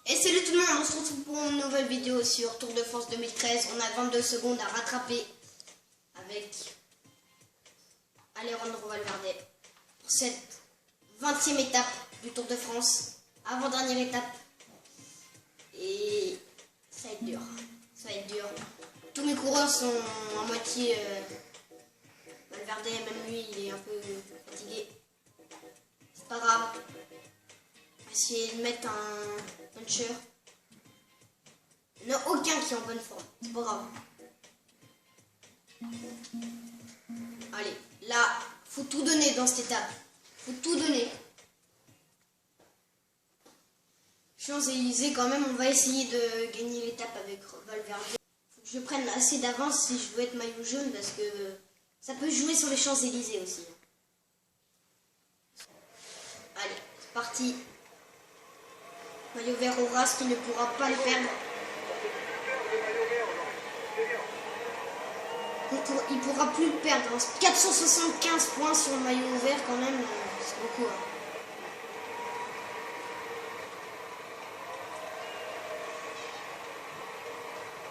Et salut tout le monde, on se retrouve pour une nouvelle vidéo sur Tour de France 2013. On a 22 secondes à rattraper avec Alejandro Valverde pour cette 20e étape du Tour de France, avant-dernière étape. Et ça va être dur, ça va être dur. Tous mes coureurs sont à moitié... Valverde, même lui, il est un peu fatigué. C'est pas grave. On va essayer de mettre un puncher. Il n'y en a aucun qui est en bonne forme. C'est pas grave. Allez, là, faut tout donner dans cette étape. Faut tout donner. Champs-Élysées, quand même, on va essayer de gagner l'étape avec Valverde. Faut que je prenne assez d'avance si je veux être maillot jaune parce que ça peut jouer sur les Champs-Élysées aussi. Allez, c'est parti. Maillot vert au Ras qui ne pourra pas le perdre. Il pourra plus le perdre. 475 points sur le maillot vert quand même, c'est beaucoup. Hein.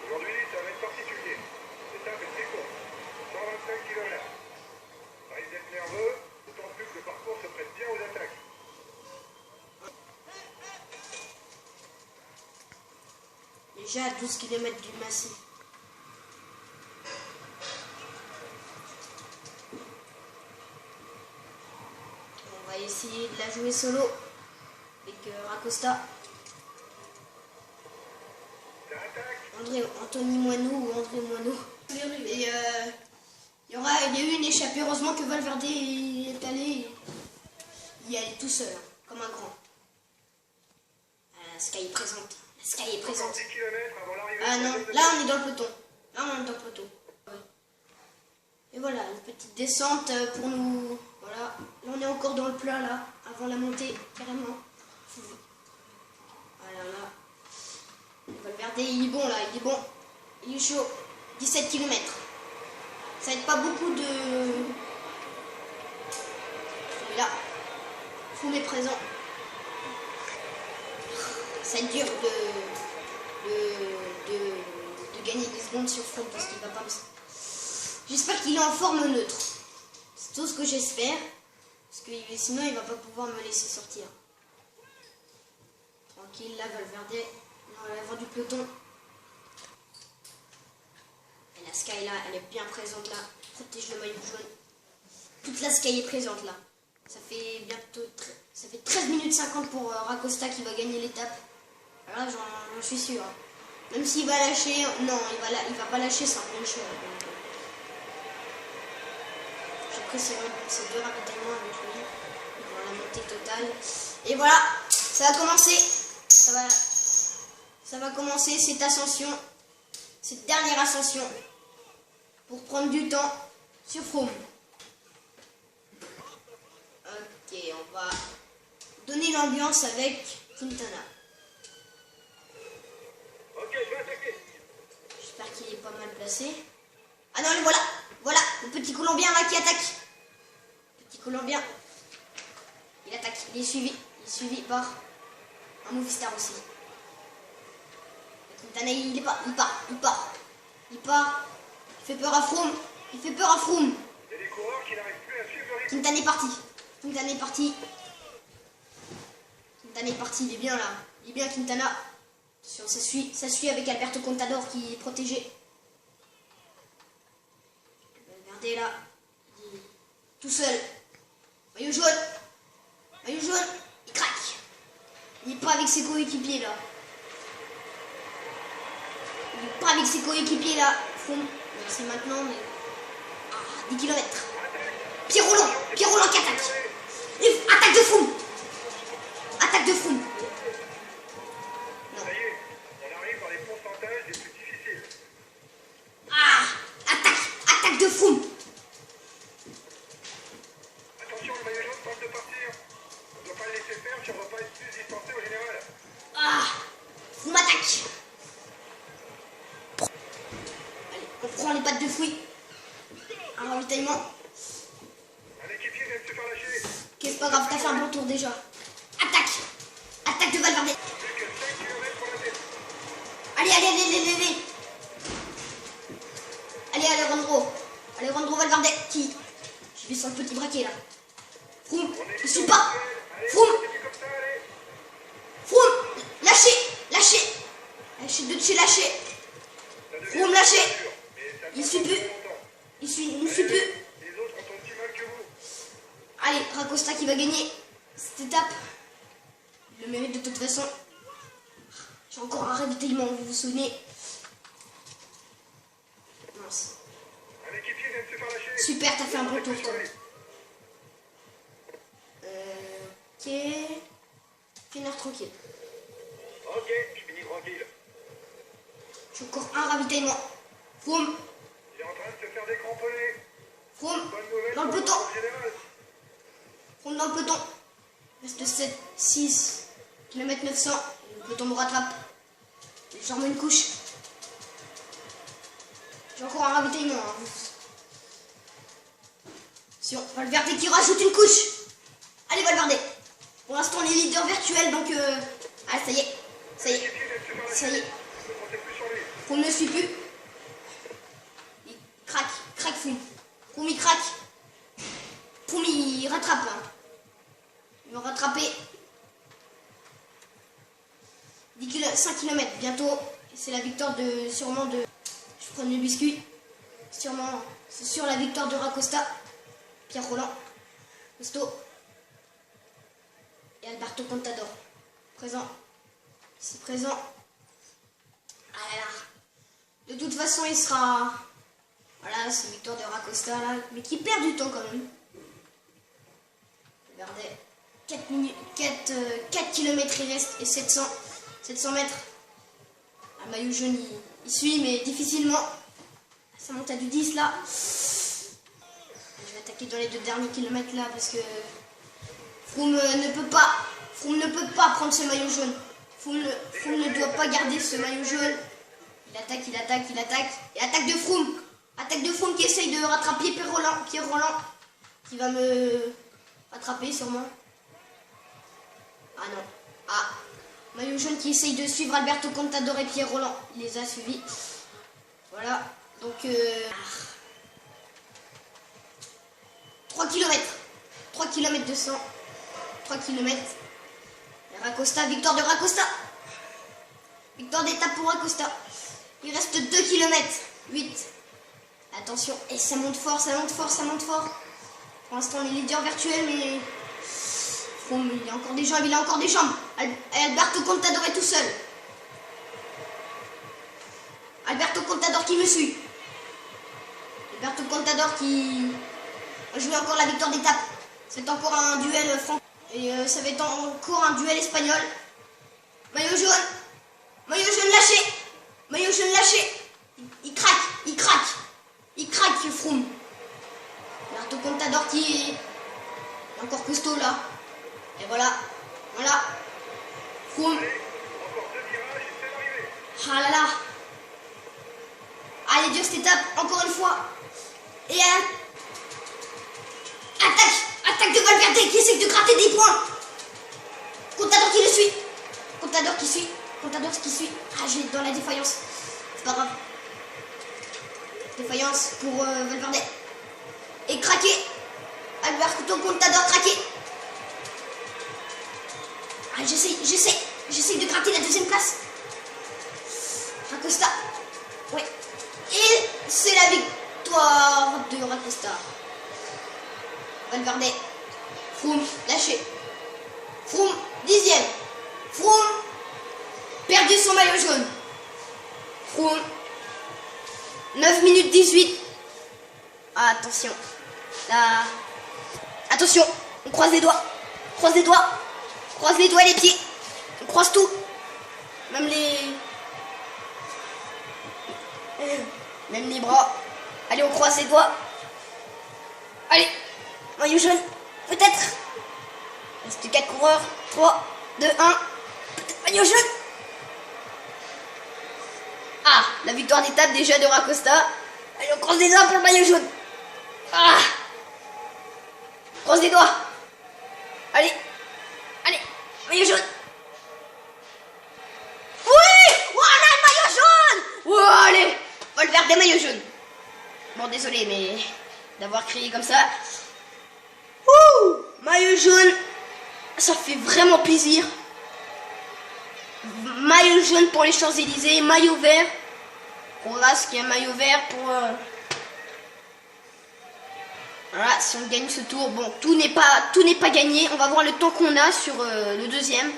Aujourd'hui, ça va être particulier. L'étape est très courte, 125 km. Ça risque d'être nerveux, d'autant plus que le parcours se prête bien aux attaques. Déjà à 12 km du massif. On va essayer de la jouer solo avec Racosta. Anthony Moineau ou André Moineau. Et il y a eu une échappée. Heureusement que Valverde est allé y aller tout seul, comme un grand. La Sky est présente. La Sky est présente. Ah non, là on est dans le peloton. Là on est dans le peloton. Et voilà, une petite descente pour nous. Voilà, là on est encore dans le plat là, avant la montée, carrément. Voilà, là. Valverde, il est bon là, il est bon. Il est chaud. 17 km. Ça va être pas beaucoup de... Et là, Froome est présent. Ça va être dur de gagner des secondes sur Froome parce qu'il va pas me... J'espère qu'il est en forme neutre. C'est tout ce que j'espère. Parce que sinon il va pas pouvoir me laisser sortir. Tranquille, là Valverde. À l'avant du peloton. Et la Sky là, elle est bien présente là. Protège le maillot jaune. Toute la Sky est présente là. Ça fait bientôt... Ça fait 13 minutes 50 pour Racosta qui va gagner l'étape. Là, j'en suis sûr. Même s'il va lâcher... Non, il va pas lâcher sans puncher. J'ai pris ces deux ravitaillements avec lui. Pour la montée totale. Et voilà, ça va commencer. Ça va commencer cette ascension, cette dernière ascension, pour prendre du temps sur Froome. Ok, on va donner l'ambiance avec Quintana. Ok, je vais attaquer. J'espère qu'il est pas mal placé. Ah non, le voilà, voilà, le petit Colombien là qui attaque. Petit Colombien, il attaque, il est suivi par un Movistar aussi. Quintana, il part. Il fait peur à Froome. Il y a des coureurs qui n'arrivent plus à suivre le rythme. Quintana est parti. Il est bien là. Il est bien Quintana. Attention, ça suit avec Alberto Contador qui est protégé. Valverde là. Il est tout seul. Maillot jaune. Il craque. Il n'est pas avec ses coéquipiers là. Froome, c'est maintenant, mais... 10 km. Pierre Roland qui attaque. Attaque de Froome. Non. Ça y est, on arrive dans les pourcentages les plus difficiles. Attaque de Froome. Attention, le maillot jaune tente de partir. On ne doit pas le laisser faire si on ne veut pas être plus distancé au général. Froome attaque. On prend les pattes de fruits. Un ravitaillement. Un équipier vient de se faire lâcher. Ok, c'est pas grave, t'as fait un bon tour déjà. Attaque de Valverde. Plus que 5 km allez. Allez, Alejandro Valverde, qui... Je vais sur le petit braquet, là. Froome, je suis pas. Froome, lâchez. Lâchez de chez lâcher. Froome, lâchez. Il suit plus. Il ne suit plus. Allez, Racosta qui va gagner cette étape. Il le mérite de toute façon. J'ai encore un ravitaillement, vous vous souvenez? Mince. Super, t'as fait un bon tour, toi. Ok. Finir tranquille. Ok, je finis tranquille. J'ai encore un ravitaillement. Froome. Il est en train de se faire décramponner. Froome. Bonne nouvelle Dans le pour peloton. le général. Froome dans le peloton. Reste 7, 6 km 900. Le peloton me rattrape. J'en mets une couche. J'ai encore un ravitaillement. Hein. Si on Valverde qui rajoute une couche. Allez Valverde. Pour l'instant on est leader virtuel donc ah ça y est. Ça y est. Froome ne suit plus. Il craque Froome. Froome il craque. Froome il rattrape. Hein. Il va rattraper. 5 km bientôt. C'est la victoire de sûrement de. Je prends le biscuit. Sûrement. C'est sur la victoire de Racosta. Pierre Roland. Costo. Et Alberto Contador. Présent. Ici présent. Ah là là. De toute façon il sera. Voilà, c'est une victoire de Racosta là. Mais qui perd du temps quand même. Regardez. 4 km il reste et 700 mètres. Un maillot jaune il suit mais difficilement. Ça monte à du 10 là. Je vais attaquer dans les 2 derniers kilomètres là parce que Froome ne peut pas prendre ce maillot jaune. Froome ne doit pas garder ce maillot jaune. Il attaque. Et attaque de Froome. Attaque de Froome qui essaye de rattraper Pierre Roland. Qui va me rattraper sûrement. Ah non. Ah. Maillot jaune qui essaye de suivre Alberto Contador et Pierre Roland. Il les a suivis. Voilà. Donc 3 km. 3 km 200. 3 km. Et Racosta, victoire de Racosta. Victoire d'étape pour Racosta. Il reste 2 km. 8. Attention. Et ça monte fort. Pour l'instant, on est leader virtuel, mais Froome, il a encore des jambes. Alberto Contador est tout seul. Alberto Contador qui me suit. Alberto Contador qui va jouer encore la victoire d'étape. C'est encore un duel franco. Et ça va être encore un duel espagnol. Maillot jaune lâché. Il craque Froome. Alberto Contador qui est encore costaud là. Et voilà. Froome. Ah là là. Allez, dur cette étape, encore une fois. Et attaque de Valverde qui essaie de gratter des points. Contador qui le suit. Contador qui suit. Ah, je vais dans la défaillance. C'est pas grave. Défaillance pour Valverde. Et craqué. Alberto Contador craqué. Ah, j'essaie de gratter la 2e place. Racosta. Ouais. Et c'est la victoire de Racosta. Valverde. Froome lâché. Froome 10e. Froome perdu son maillot jaune. Froome 9 minutes 18. Ah, attention. Là. Attention. On croise les doigts. Croise les doigts et les pieds. On croise tout. Même les bras. Allez, on croise les doigts. Allez. Maillot jaune. Peut-être. Reste 4 coureurs. 3, 2, 1. Peut-être maillot jaune. Ah, la victoire d'étape déjà de Racosta. Allez, on croise les doigts pour le maillot jaune. Ah. Croise les doigts. Allez. Maillot jaune. Oui. Voilà le maillot jaune. Valverde maillot jaune. Bon, désolé, mais d'avoir crié comme ça. Ouh, maillot jaune, ça fait vraiment plaisir. Maillot jaune pour les Champs-Élysées, maillot vert pour Rask, qui est un maillot vert pour... Voilà, si on gagne ce tour, bon, tout n'est pas gagné. On va voir le temps qu'on a sur le deuxième.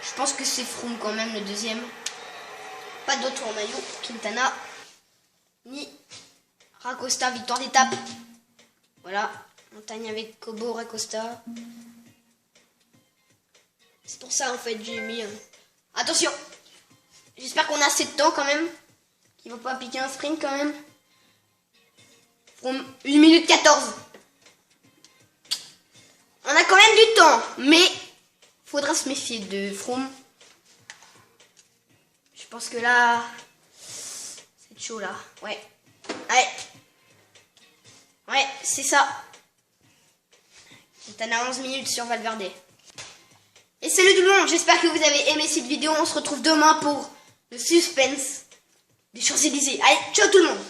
Je pense que c'est Froome quand même le deuxième. Pas d'autre en maillot. Quintana, ni Racosta, victoire d'étape. Voilà, montagne avec Kobo, Racosta. C'est pour ça en fait j'ai mis... Attention, j'espère qu'on a assez de temps quand même. Qu'il ne va pas piquer un sprint quand même. Froome, 1 minute 14. On a quand même du temps, mais faudra se méfier de Froome. Je pense que là, c'est chaud là. Ouais. Allez. Ouais, c'est ça. T'en as 11 minutes sur Valverde. Et salut tout le monde, j'espère que vous avez aimé cette vidéo. On se retrouve demain pour le suspense des Champs-Élysées. Allez, ciao tout le monde.